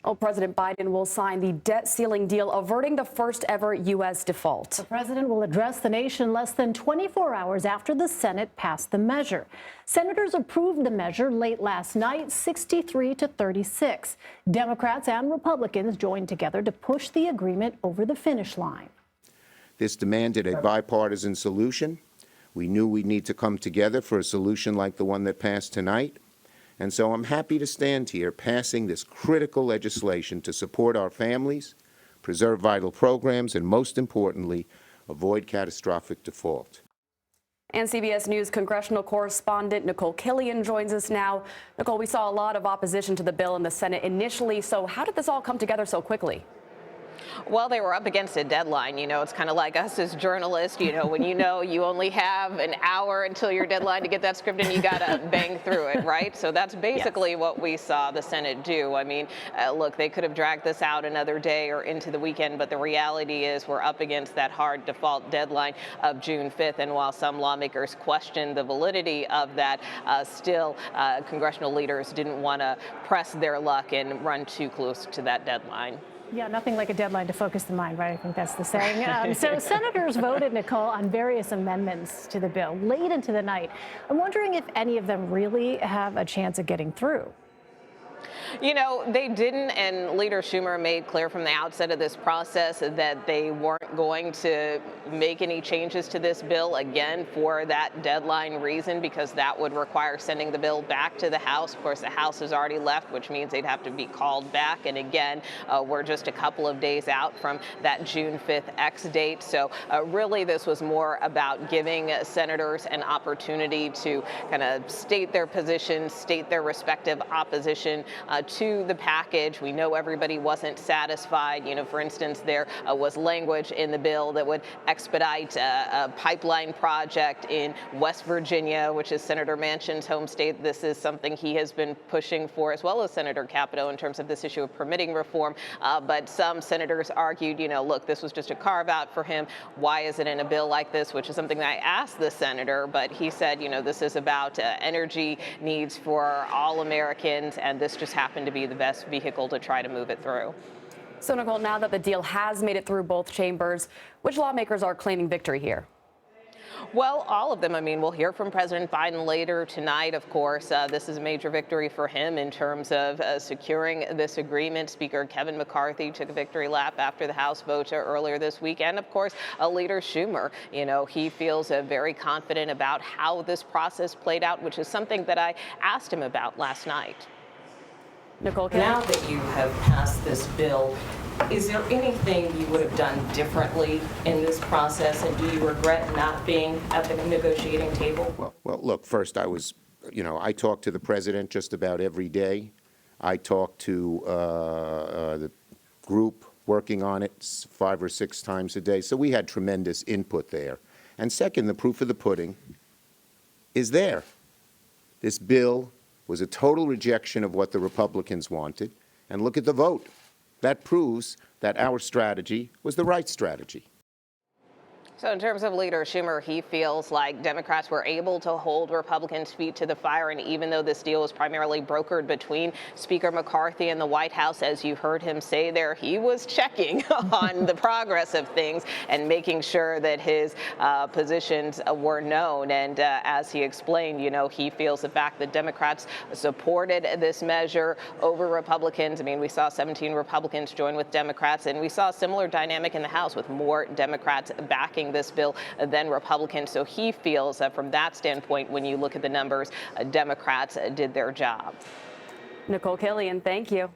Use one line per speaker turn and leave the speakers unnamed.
Well, President Biden will sign the debt ceiling deal, averting the first ever U.S. default.
The president will address the nation less than 24 hours after the Senate passed the measure. Senators approved the measure late last night, 63 to 36. Democrats and Republicans joined together to push the agreement over the finish line.
This demanded a bipartisan solution. We knew we'd need to come together for a solution like the one that passed tonight. And so I'm happy to stand here passing this critical legislation to support our families, preserve vital programs, and most importantly, avoid catastrophic default.
And CBS News congressional correspondent Nikole Killion joins us now. Nikole, we saw a lot of opposition to the bill in the Senate initially. So how did this all come together so quickly?
Well, they were up against a deadline. You know, it's kind of like us as journalists, you know, when you know you only have an hour until your deadline to get that script and you got to bang through it, right? So that's basically what we saw the Senate do. I mean, look, they could have dragged this out another day or into the weekend, but the reality is we're up against that hard default deadline of June 5th. And while some lawmakers questioned the validity of that, still congressional leaders didn't want to press their luck and run too close to that deadline.
Yeah, nothing like a deadline to focus the mind, right? I think that's the saying. So senators voted, Nikole, on various amendments to the bill late into the night. I'm wondering if any of them really have a chance of getting through.
You know, they didn't, and Leader Schumer made clear from the outset of this process that they weren't going to make any changes to this bill again for that deadline reason, because that would require sending the bill back to the House. Of course, the House has already left, which means they'd have to be called back. And again, we're just a couple of days out from that June 5th X date. So really, this was more about giving senators an opportunity to kind of state their positions, state their respective opposition to the package. We know everybody wasn't satisfied. You know, for instance, there was language in the bill that would expedite a pipeline project in West Virginia, which is Senator Manchin's home state. This is something he has been pushing for, as well as Senator Capito, in terms of this issue of permitting reform. But some senators argued, you know, look, this was just a carve out for him. Why is it in a bill like this? Which is something that I asked the senator, but he said, you know, this is about energy needs for all Americans, and this just happened to be the best vehicle to try to move it through.
So, Nikole, now that the deal has made it through both chambers, which lawmakers are claiming victory here?
Well, all of them. I mean, we'll hear from President Biden later tonight, of course. This is a major victory for him in terms of securing this agreement. Speaker Kevin McCarthy took a victory lap after the House vote earlier this week. And, of course, Leader Schumer, you know, he feels very confident about how this process played out, which is something that I asked him about last night.
Nikole Killion.
Now that you have passed this bill, is there anything you would have done differently in this process, and do you regret not being at the negotiating table?
Well, look, first I talk to the president just about every day. I talk to the group working on it 5 or 6 times a day. So we had tremendous input there. And second, the proof of the pudding is there. This bill was a total rejection of what the Republicans wanted. And look at the vote. That proves that our strategy was the right strategy.
So in terms of Leader Schumer, he feels like Democrats were able to hold Republicans' feet to the fire. And even though this deal was primarily brokered between Speaker McCarthy and the White House, as you heard him say there, he was checking on the progress of things and making sure that his positions were known. And as he explained, you know, he feels the fact that Democrats supported this measure over Republicans. I mean, we saw 17 Republicans join with Democrats, and we saw a similar dynamic in the House with more Democrats backing this bill than Republicans. So he feels that from that standpoint, when you look at the numbers, Democrats did their job.
Nikole Killion, thank you.